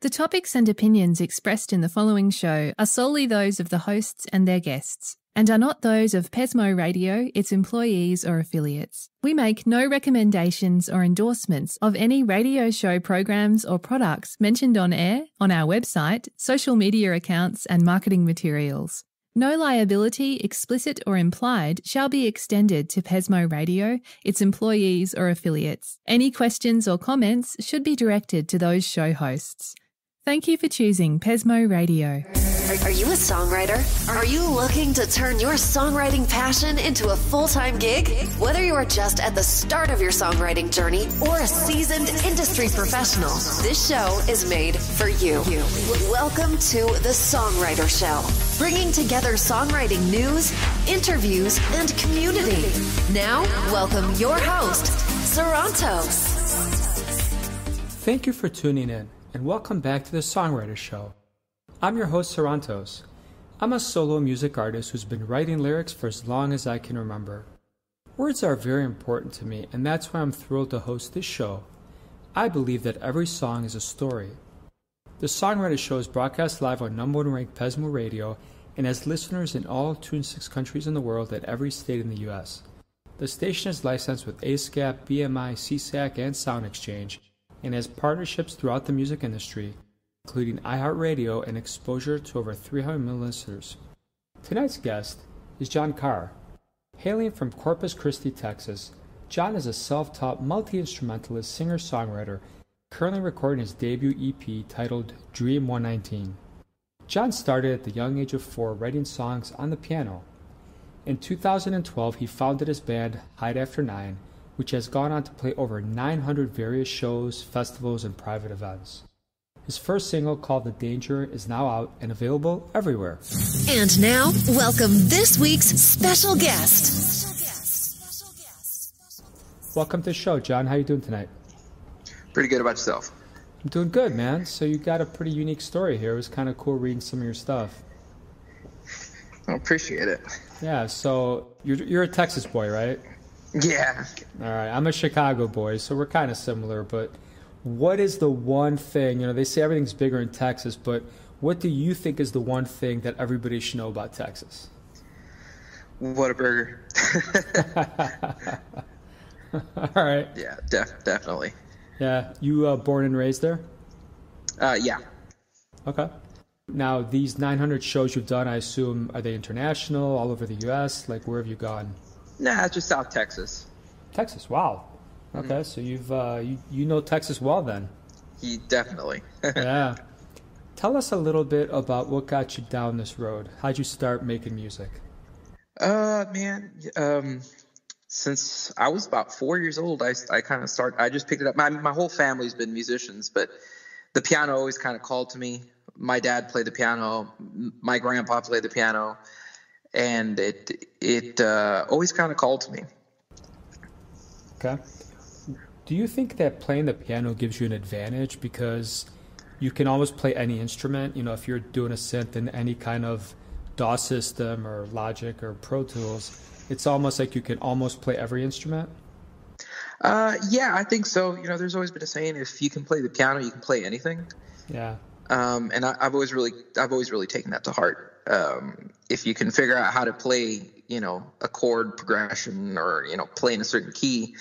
The topics and opinions expressed in the following show are solely those of the hosts and their guests, and are not those of Pesmo Radio, its employees or affiliates. We make no recommendations or endorsements of any radio show programs or products mentioned on air, on our website, social media accounts and marketing materials. No liability, explicit or implied, shall be extended to Pesmo Radio, its employees or affiliates. Any questions or comments should be directed to those show hosts. Thank you for choosing Pesmo Radio. Are you a songwriter? Are you looking to turn your songwriting passion into a full-time gig? Whether you are just at the start of your songwriting journey or a seasoned industry professional, this show is made for you. Welcome to the Songwriter Show, bringing together songwriting news, interviews, and community. Now, welcome your host, Sarantos. Thank you for tuning in, and welcome back to the Songwriter Show. I'm your host, Sarantos. I'm a solo music artist who's been writing lyrics for as long as I can remember. Words are very important to me, and that's why I'm thrilled to host this show. I believe that every song is a story. The Songwriter Show is broadcast live on #1 ranked Pesmo Radio and has listeners in all 206 countries in the world at every state in the U.S. The station is licensed with ASCAP, BMI, CSAC, and Sound Exchange, and has partnerships throughout the music industry, including iHeartRadio and exposure to over 300 million listeners. Tonight's guest is Jon Car. Hailing from Corpus Christi, Texas, Jon is a self-taught multi-instrumentalist singer-songwriter currently recording his debut EP titled Dream 119. Jon started at the young age of 4 writing songs on the piano. In 2012, he founded his band Hide After 9, which has gone on to play over 900 various shows, festivals, and private events. His first single, called The Danger, is now out and available everywhere. And now, welcome this week's special guest. Welcome to the show, Jon. How you doing tonight? Pretty good. About yourself? I'm doing good, man. So you got a pretty unique story here. It was kind of cool reading some of your stuff. I appreciate it. Yeah, so you're a Texas boy, right? Yeah. All right, I'm a Chicago boy, so we're kind of similar, but what is the one thing, they say everything's bigger in Texas, but what do you think is the one thing that everybody should know about Texas? What a burger. All right. Yeah, definitely. Yeah, you born and raised there? Yeah. Okay. Now, these 900 shows you've done, I assume, are they international, all over the U.S.? Like, where have you gone? Nah, just South Texas. Texas, wow. Okay, so you've you know Texas well then. Definitely. Yeah. Tell us a little bit about what got you down this road. How'd you start making music? Man, since I was about 4 years old, I kind of started. I just picked it up. My whole family's been musicians, but the piano always kind of called to me. My dad played the piano. My grandpa played the piano. And it always kind of called to me. Okay. Do you think that playing the piano gives you an advantage because you can almost play any instrument? If you're doing a synth in any kind of DAW system or Logic or Pro Tools, it's almost like you can almost play every instrument? Yeah, I think so. There's always been a saying, if you can play the piano, you can play anything. Yeah. And I've always really taken that to heart. If you can figure out how to play, a chord progression or, play in a certain key,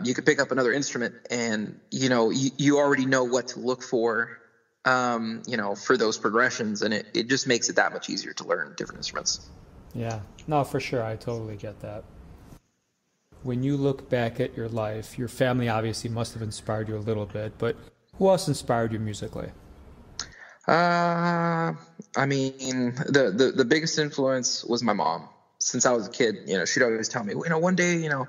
you could pick up another instrument and, you already know what to look for, for those progressions. And it just makes it that much easier to learn different instruments. Yeah, no, for sure. I totally get that. When you look back at your life, your family obviously must have inspired you a little bit, but who else inspired you musically? I mean, the biggest influence was my mom. Since I was a kid, she'd always tell me, one day, you're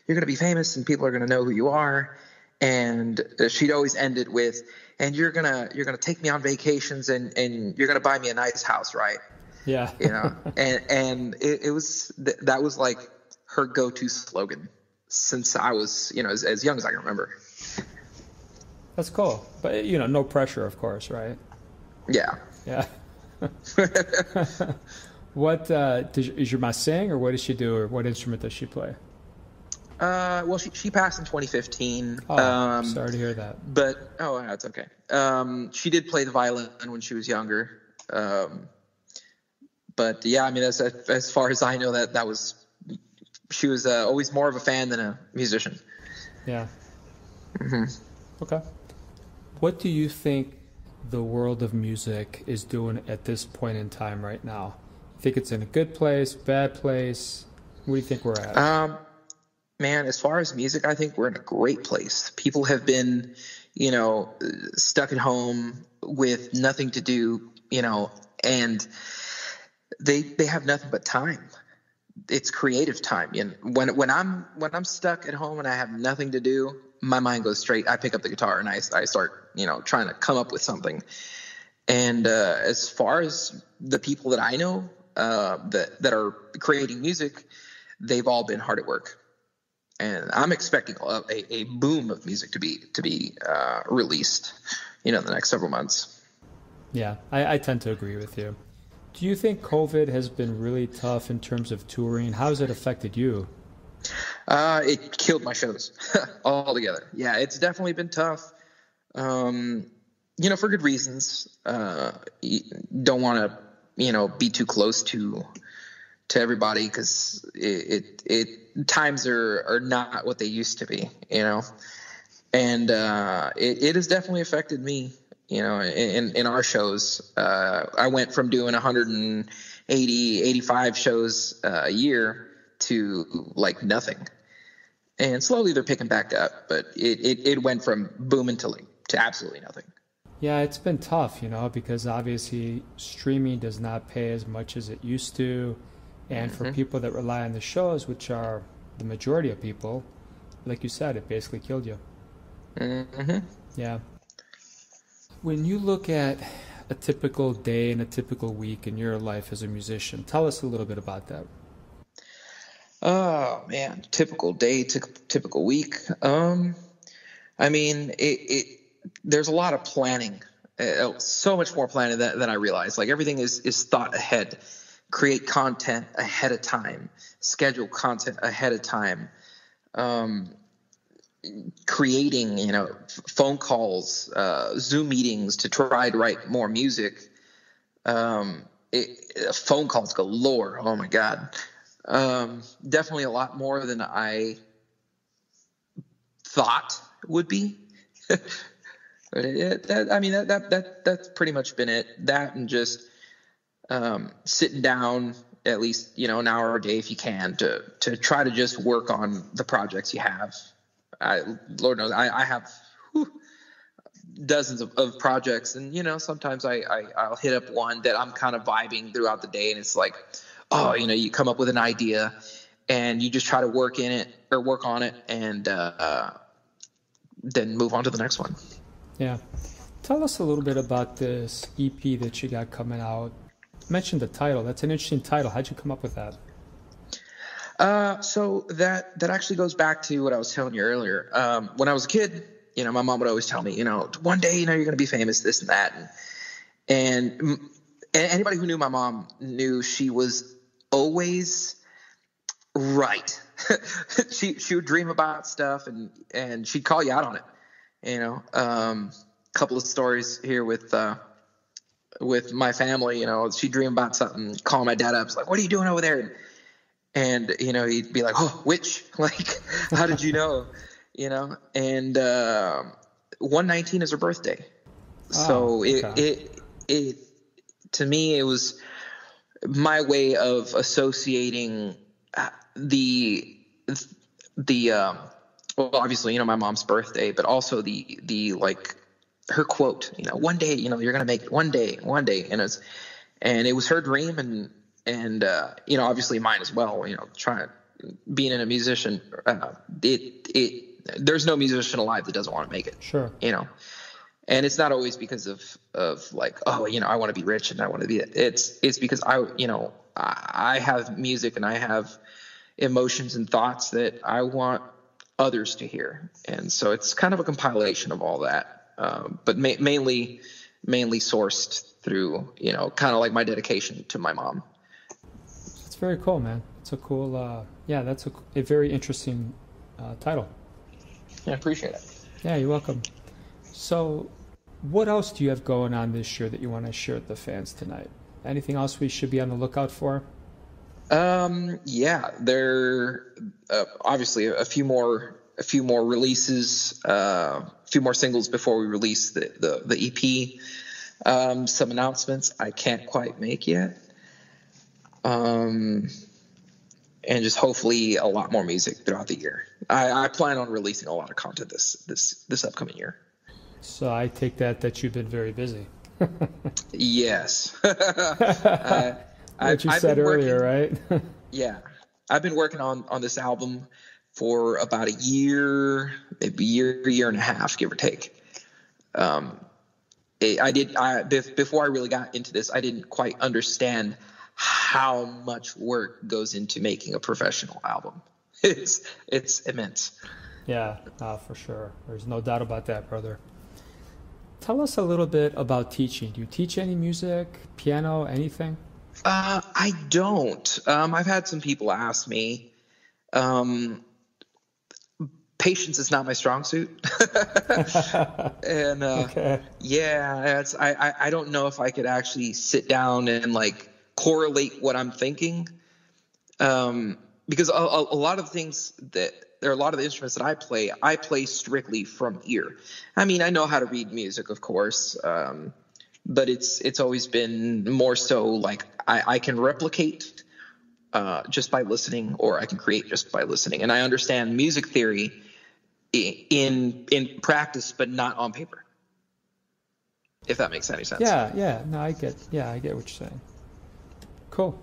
going to be famous and people are going to know who you are. And she'd always end it with, and you're going to take me on vacations and you're going to buy me a nice house, right? Yeah. And it was, that was like her go-to slogan since I was, as young as I can remember. That's cool. But, no pressure, of course, right? Yeah. Yeah. What is your mom sing, or what does she do, or what instrument does she play? Well, she passed in 2015. Oh, sorry to hear that. But it's okay. She did play the violin when she was younger. But yeah, I mean, as far as I know, she was always more of a fan than a musician. Yeah. Mm-hmm. Okay. What do you think the world of music is doing at this point in time right now? You think it's in a good place, bad place? What do you think we're at? Man, as far as music, I think we're in a great place. People have been, stuck at home with nothing to do, and they have nothing but time. It's creative time. When I'm stuck at home and I have nothing to do, my mind goes straight. I pick up the guitar and I start, trying to come up with something. And as far as the people that I know that are creating music, they've all been hard at work. And I'm expecting a boom of music to be released, in the next several months. Yeah, I tend to agree with you. Do you think COVID has been really tough in terms of touring? How has it affected you? It killed my shows altogether. Yeah, it's definitely been tough. For good reasons. You don't want to, be too close to everybody because times are not what they used to be, and it has definitely affected me, in our shows. I went from doing 180, 85 shows a year to like nothing, and slowly they're picking back up, but it went from booming to absolutely nothing. Yeah, it's been tough, because obviously streaming does not pay as much as it used to. And for people that rely on the shows, which are the majority of people, like you said, it basically killed you. Mm-hmm. Yeah. When you look at a typical day and a typical week in your life as a musician, tell us a little bit about that. Oh, man. Typical day, typical week. I mean, there's a lot of planning, so much more planning than I realized. Like everything is thought ahead. Create content ahead of time, schedule content ahead of time, creating, phone calls, Zoom meetings to try to write more music, phone calls galore. Oh my God. Definitely a lot more than I thought would be. But that's pretty much been it. That and just sitting down at least, an hour a day if you can to try to just work on the projects you have. Lord knows I have dozens of projects, and sometimes I'll hit up one that I'm kind of vibing throughout the day, and it's like, you come up with an idea and you just try to work on it and then move on to the next one. Yeah. Tell us a little bit about this EP that you got coming out. Mention the title. That's an interesting title. How'd you come up with that? So that actually goes back to what I was telling you earlier. When I was a kid, my mom would always tell me, one day, you're going to be famous, this and that. And anybody who knew my mom knew she was always right. She would dream about stuff and she'd call you out on it. Couple of stories here with my family, she'd dream about something, call my dad up, like, what are you doing over there? And, he'd be like, oh, which, like, how did you know? And 119 is her birthday. So it to me, it was my way of associating well, obviously, my mom's birthday, but also the like her quote, one day, you're going to make it one day. And it was her dream and obviously mine as well, being a musician, there's no musician alive that doesn't want to make it. Sure. And it's not always because of like, I want to be rich and I want to be it. It's because I have music and I have emotions and thoughts that I want others to hear. And so it's kind of a compilation of all that. But mainly sourced through, kind of like my dedication to my mom. It's very cool, man. It's a cool, that's a very interesting title. I appreciate it. Yeah, you're welcome. So what else do you have going on this year that you want to share with the fans tonight? Anything else we should be on the lookout for? Yeah, there obviously a few more releases, a few more singles before we release the EP. Some announcements I can't quite make yet. And just hopefully a lot more music throughout the year. I plan on releasing a lot of content this upcoming year. So I take that you've been very busy. Yes. What you said earlier, right? Yeah. I've been working on this album for about a year, maybe a year and a half, give or take. Before I really got into this, I didn't quite understand how much work goes into making a professional album. It's immense. Yeah, for sure. There's no doubt about that, brother. Tell us a little bit about teaching. Do you teach any music, piano, anything? I don't. I've had some people ask me. Patience is not my strong suit. And okay. Yeah, I don't know if I could actually sit down and like correlate what I'm thinking. Because a lot of things there are a lot of the instruments that I play strictly from ear. I mean, I know how to read music, of course, but it's always been more so like I can replicate just by listening, or I can create just by listening. And I understand music theory in practice, but not on paper. If that makes any sense. Yeah. No, I get what you're saying. Cool.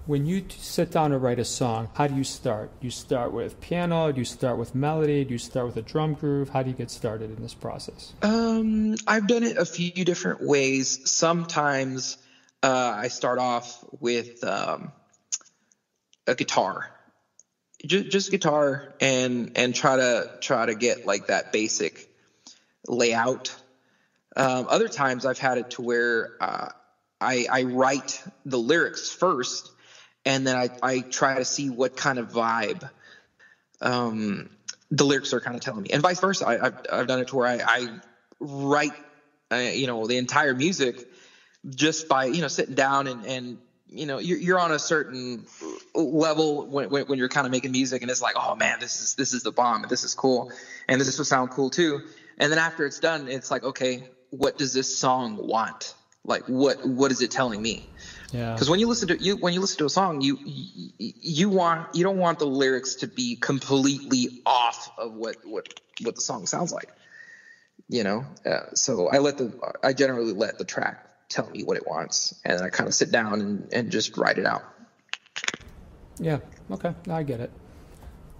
When you sit down to write a song, how do you start? Do you start with piano? Do you start with melody? Do you start with a drum groove? How do you get started in this process? I've done it a few different ways. Sometimes I start off with a guitar, just guitar, and try to get like that basic layout. Other times I've had it to where I write the lyrics first, and then I try to see what kind of vibe the lyrics are kind of telling me, and vice versa. I've done it to where I write the entire music just by sitting down and you're on a certain level when you're kind of making music, and it's like, oh man, this is the bomb, and this is cool, and this will sound cool too. And then after it's done, it's like, okay, what does this song want? Like, what is it telling me? Yeah. Because when you listen to a song, you don't want the lyrics to be completely off of what the song sounds like. So I generally let the track tell me what it wants, and I kind of sit down and just write it out. Yeah. Okay. I get it.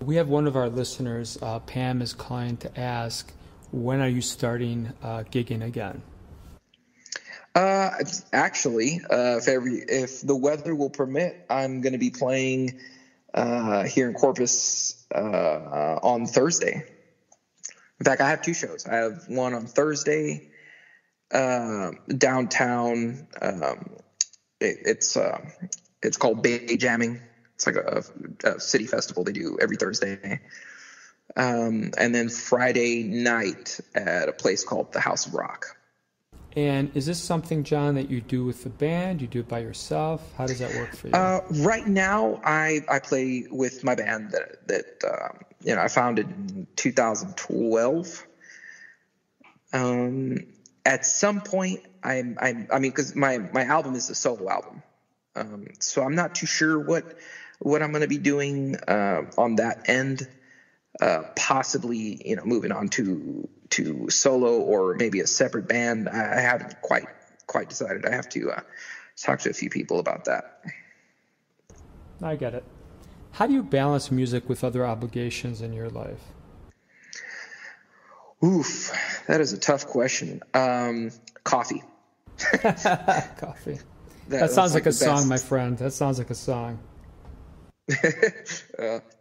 We have one of our listeners, Pam, is calling to ask, when are you starting gigging again? Actually, if the weather will permit, I'm going to be playing here in Corpus on Thursday. In fact, I have two shows. I have one on Thursday downtown. It's called Bay Jamming. It's like a city festival they do every Thursday. And then Friday night at a place called the House of Rock. And is this something, John, that you do with the band? You do it by yourself? How does that work for you? Right now, I play with my band that I founded in 2012. At some point, I mean, because my album is a solo album, so I'm not too sure what I'm going to be doing on that end. Possibly, moving on to solo or maybe a separate band. I haven't quite decided. I have to talk to a few people about that. I get it. How do you balance music with other obligations in your life? Oof, that is a tough question. Coffee. Coffee. That sounds like a song, my friend. That sounds like a song.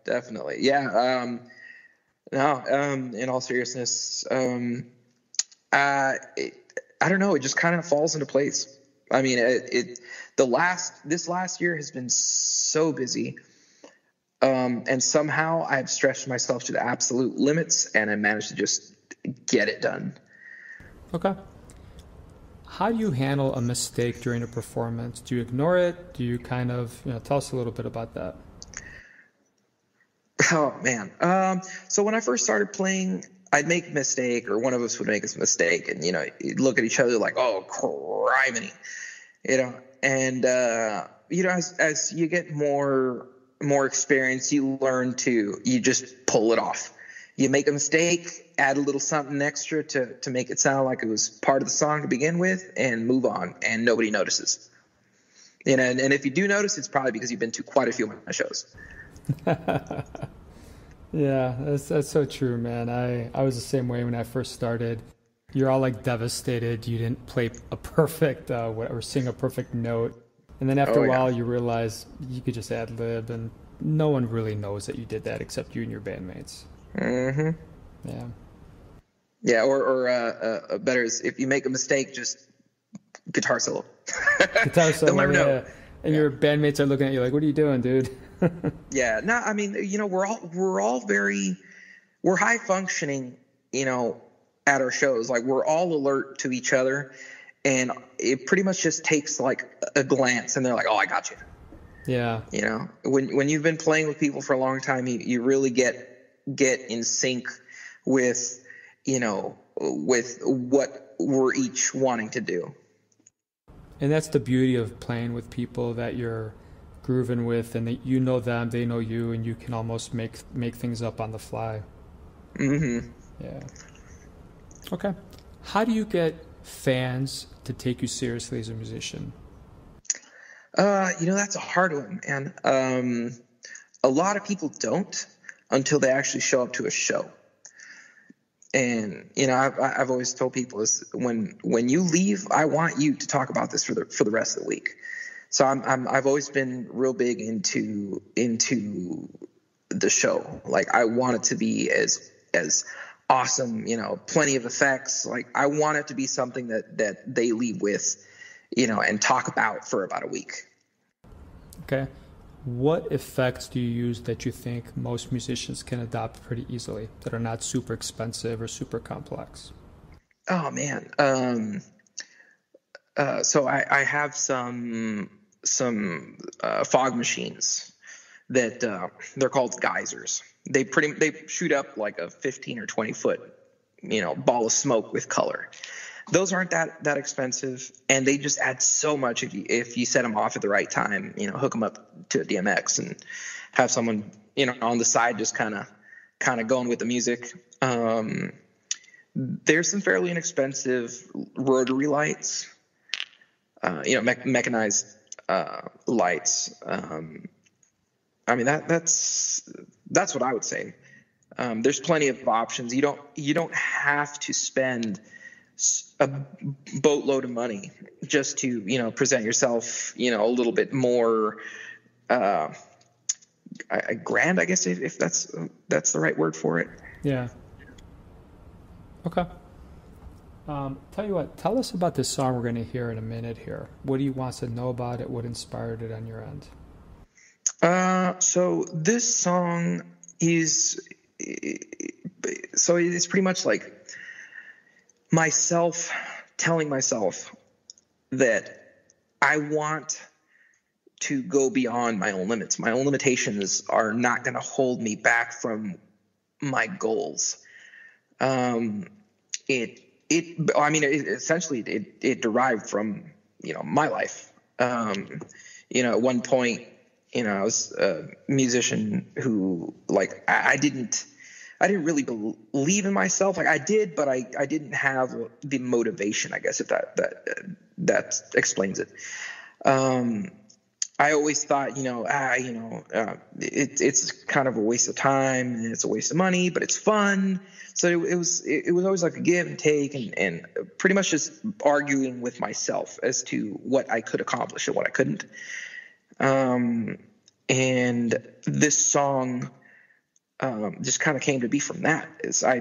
Definitely. Yeah. In all seriousness, I don't know. It just kind of falls into place. I mean, this last year has been so busy. And somehow I've stretched myself to the absolute limits, and I managed to just get it done. Okay. How do you handle a mistake during a performance? Do you ignore it? Do you kind of, tell us a little bit about that? Oh, man. So when I first started playing, I'd make a mistake, or one of us would make a mistake, and, you'd look at each other like, oh, criminy, and, as you get more experience, you just pull it off. You make a mistake, add a little something extra to make it sound like it was part of the song to begin with, and move on, and nobody notices. And if you do notice, it's probably because you've been to quite a few of my shows. Yeah, that's so true, man. I was the same way when I first started. You're all like devastated. You didn't play a perfect or sing a perfect note. And then after a while, you realize you could just ad lib, and no one really knows that you did that except you and your bandmates. Mm-hmm. Yeah. Yeah, or better is if you make a mistake, just guitar solo. Guitar solo, they'll never know. And your bandmates are looking at you like, "What are you doing, dude?" Yeah, no, I mean, we're high functioning, at our shows. Like, we're all alert to each other, and it pretty much just takes like a glance, and they're like, "Oh, I got you." Yeah. When you've been playing with people for a long time, you really get in sync with, with what we're each wanting to do. And that's the beauty of playing with people that you're grooving with, and that you know them, they know you, and you can almost make things up on the fly. Mm-hmm. Yeah. Okay. How do you get fans to take you seriously as a musician? That's a hard one, man. A lot of people don't until they actually show up to a show. And, I've always told people is when you leave, I want you to talk about this for the rest of the week. So I've always been real big into the show. Like, I want it to be as awesome, plenty of effects. Like, I want it to be something that they leave with, and talk about for about a week. Okay. What effects do you use that you think most musicians can adopt pretty easily, that are not super expensive or super complex? Oh, man. So I have some fog machines that they're called geysers. They shoot up like a 15 or 20 foot, ball of smoke with color. Those aren't that expensive, and they just add so much if you set them off at the right time. Hook them up to a DMX and have someone on the side just kind of going with the music. There's some fairly inexpensive rotary lights, mechanized lights. I mean that's what I would say. There's plenty of options. You don't have to spend a boatload of money just to present yourself a little bit more grand, I guess, if that's the right word for it. Yeah. Okay. Tell you what, tell us about this song we're going to hear in a minute here. What do you want to know about it? What inspired it on your end? So this song it's pretty much like myself telling myself that I want to go beyond my own limits. My own limitations are not going to hold me back from my goals. Essentially it derived from, my life. At one point, I was a musician who, like, I didn't really believe in myself. Like, I did, but I didn't have the motivation, I guess, if that explains it. I always thought, it's kind of a waste of time, and it's a waste of money, but it's fun. So it was always like a give and take, and pretty much just arguing with myself as to what I could accomplish and what I couldn't. And this song just kind of came to be from that. I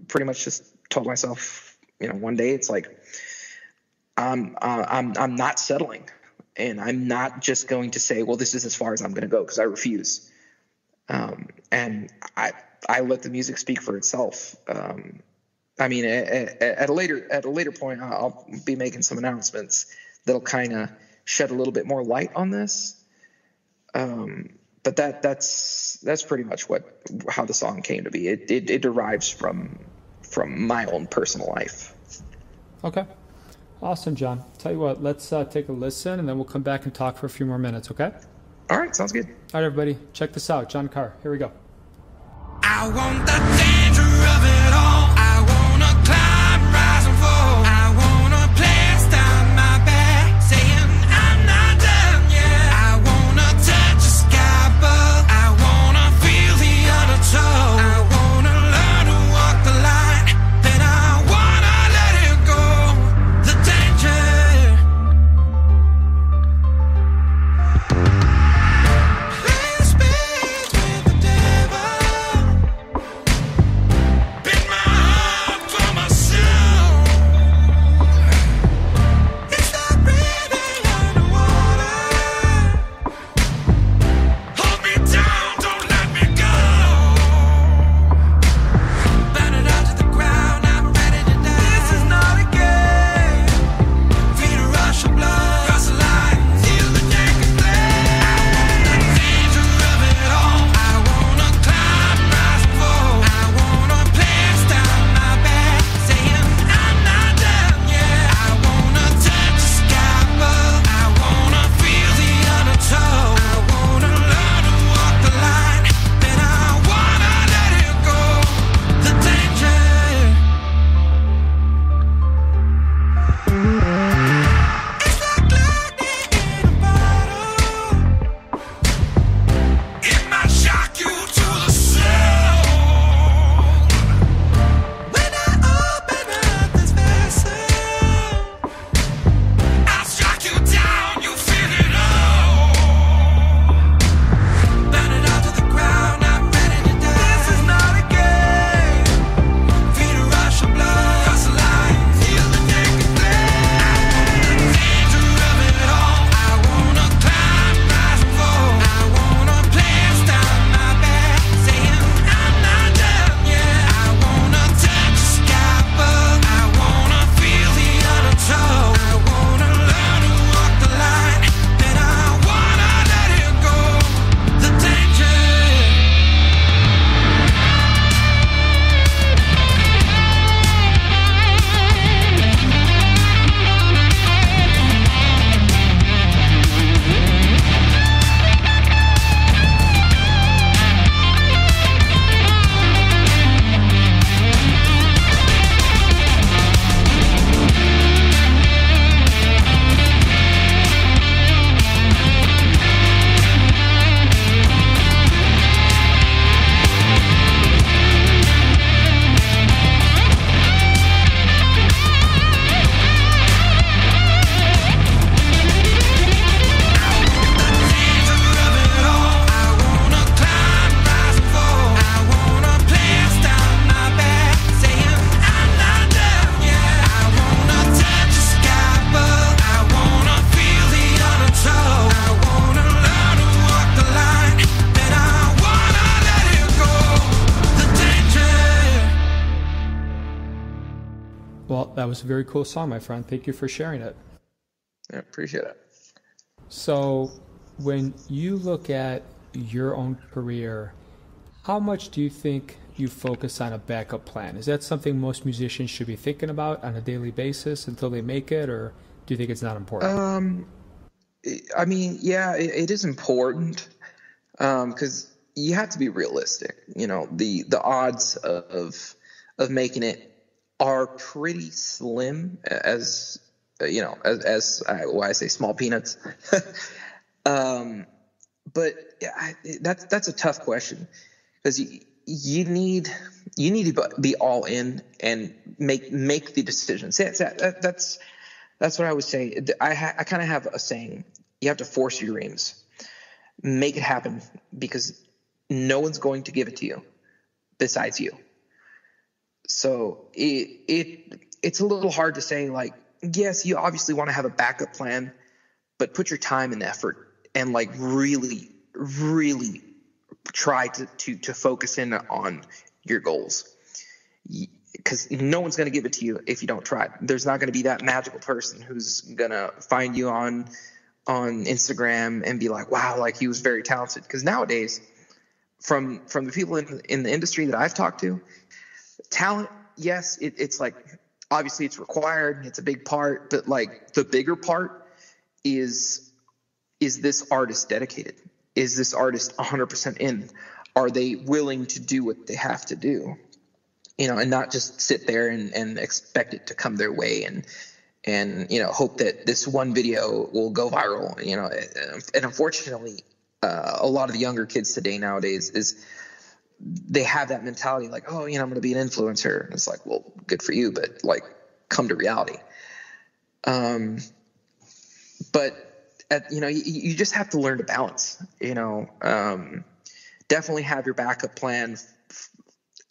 pretty much just told myself, one day it's like I'm not settling. And I'm not just going to say, well, this is as far as I'm going to go, because I refuse. And I let the music speak for itself. I mean, at a later point, I'll be making some announcements that'll kind of shed a little bit more light on this. But that's pretty much how the song came to be. It derives from my own personal life. Okay. Awesome, John. Tell you what, let's take a listen, and then we'll come back and talk for a few more minutes, okay? All right, sounds good. All right, everybody, check this out. Jon Car, here we go. I want the danger of it all. I wanna climb, rise and fall. I wanna place down my back, saying I'm not done yet. I wanna touch the sky above. I wanna feel the undertow. I wanna learn to walk the line. Then I wanna let it go. The danger. Play space with the devil. Bit my heart for myself. It's like breathing underwater. Hold me down, don't let me go. Burn it out to the ground, I'm ready to die. This is not a game. Feel the rush of blood, cross the line, feel the naked flame. The danger of it all. I wanna climb, rise and fall. I wanna place down my back, saying I'm not done yet. I wanna touch the sky above. I wanna feel the undertow. I wanna learn to walk the line. Then I wanna let it go. The danger. It's like lightning in a bottle. It might shock you to the soul. When I open up this vessel, I'll shock you down, you feel it all. Burn it out to the ground, I'm ready to die. This is not a game. Feel the rush of blood, cross the line, feel the naked flame. The danger of it all. I wanna climb, rise and fall. I wanna place down my back, saying I'm not done yet. I wanna touch the sky above. I wanna feel the undertow. I wanna learn to walk the line. Then I wanna let it go. The danger. Well, that was a very cool song, my friend. Thank you for sharing it. I appreciate it. So when you look at your own career, how much do you think you focus on a backup plan? Is that something most musicians should be thinking about on a daily basis until they make it, or do you think it's not important? I mean, yeah, it is important, because you have to be realistic. You know, the odds of making it are pretty slim, as you know, as I say, small peanuts. But that's a tough question, because you need to be all in and make the decisions. That's what I would say. I kind of have a saying: you have to force your dreams, make it happen, because no one's going to give it to you besides you. So it's a little hard to say, like, yes, you obviously want to have a backup plan, but put your time and effort and, like, really, really, try to focus in on your goals, because no one's going to give it to you if you don't try. There's not going to be that magical person who's going to find you on Instagram and be like, wow, like he was very talented. Because nowadays, from the people in the industry that I've talked to, talent, yes, it's like, obviously it's required, it's a big part, but like the bigger part is this artist dedicated? Is this artist 100% in? Are they willing to do what they have to do? You know, and not just sit there and expect it to come their way and you know, hope that this one video will go viral, you know. And unfortunately, a lot of the younger kids today nowadays is they have that mentality like, oh, you know, I'm going to be an influencer. And it's like, well, good for you, but like, come to reality. But you know, you just have to learn to balance, you know. Definitely have your backup plan,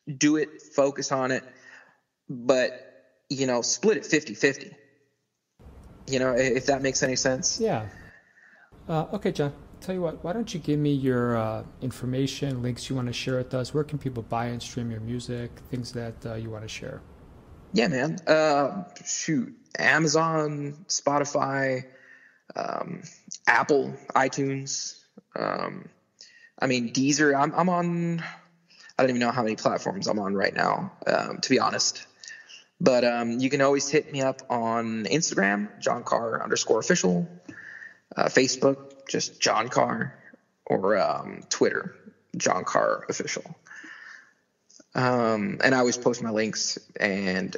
do it, focus on it, but, you know, split it 50-50, you know, if that makes any sense. Yeah. Okay, John, tell you what, why don't you give me your information, links you want to share with us? Where can people buy and stream your music, things that you want to share? Yeah, man. Amazon, Spotify, Apple, iTunes. I mean, Deezer. I'm on. I don't even know how many platforms I'm on right now, to be honest. But you can always hit me up on Instagram, Jon Car _official, Facebook, just Jon Car, or Twitter, Jon Car official. And I always post my links. And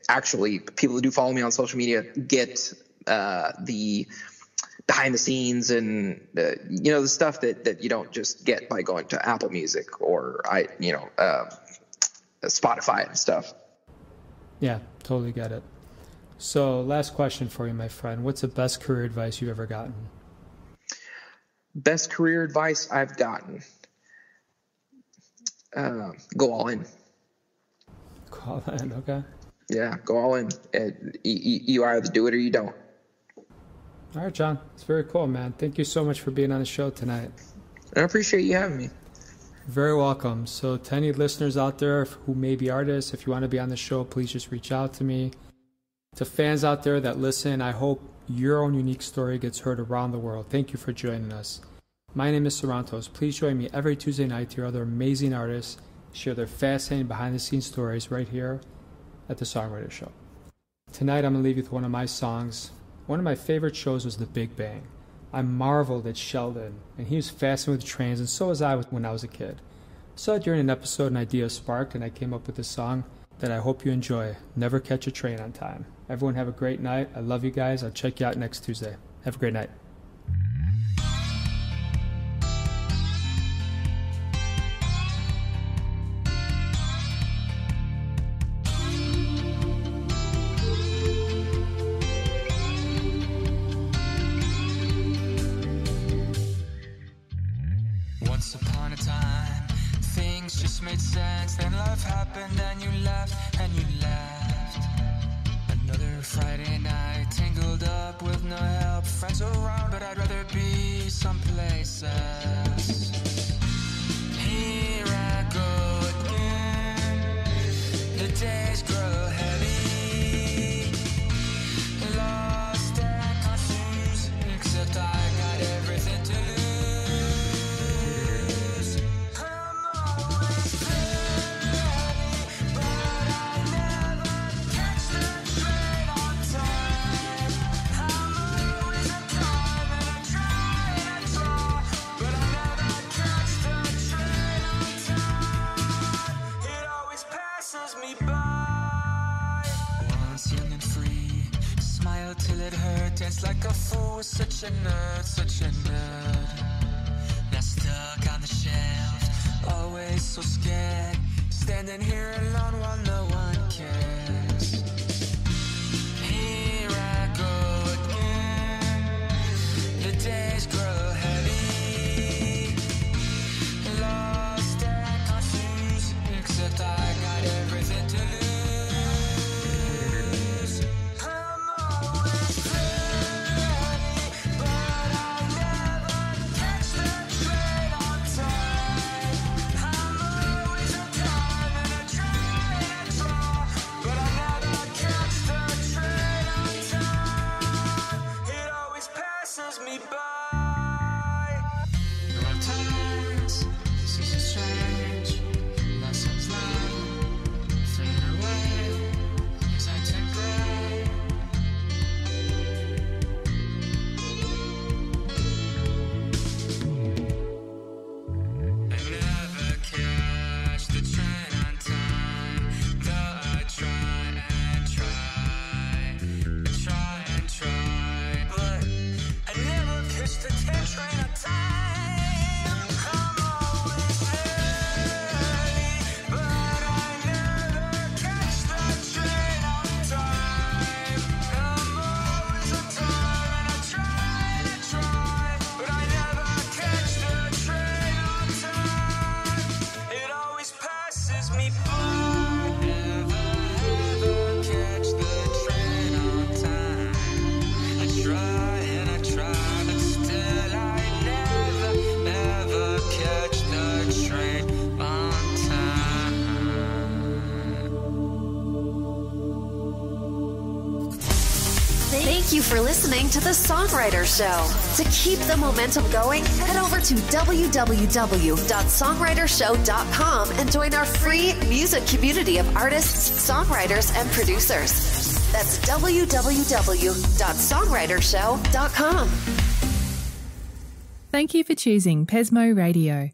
actually, people who do follow me on social media get the behind the scenes and you know, the stuff that you don't just get by going to Apple Music or Spotify and stuff. Yeah, totally get it. So last question for you, my friend. What's the best career advice you've ever gotten? Best career advice I've gotten. Go all in. Go all in, okay. Yeah, go all in. You either do it or you don't. All right, John. It's very cool, man. Thank you so much for being on the show tonight. I appreciate you having me. Very welcome. So to any listeners out there who may be artists, if you want to be on the show, please just reach out to me. To fans out there that listen, I hope your own unique story gets heard around the world. Thank you for joining us. My name is Sarantos. Please join me every Tuesday night to hear other amazing artists share their fascinating behind-the-scenes stories right here at the Songwriter Show. Tonight, I'm going to leave you with one of my songs. One of my favorite shows was The Big Bang. I marveled at Sheldon, and he was fascinated with trains, and so was I when I was a kid. So during an episode, an idea sparked, and I came up with a song that I hope you enjoy. Never Catch a Train on Time. Everyone have a great night. I love you guys. I'll check you out next Tuesday. Have a great night. Once upon a time, things just made sense. Then life happened and you left, and you left. Another Friday night, tangled up with no help. Friends around, but I'd rather be someplace else. Here I go again. The days grow heavy. Lost and confused, except I got everything to lose. Till it hurt, danced like a fool, such a nerd, such a nerd. Now stuck on the shelf, always so scared, standing here alone while no one cares. Here I go again, the days grow heavy. Lost and confused, except I got everything to lose. But I never catch the train on time. try and I try, but still I never catch the train on time. Thank you for listening to The Songwriter Show. To keep the momentum going, head over to www.songwritershow.com and join our free music community of artists, songwriters, and producers. That's www.songwritershow.com. Thank you for choosing Pesmo Radio.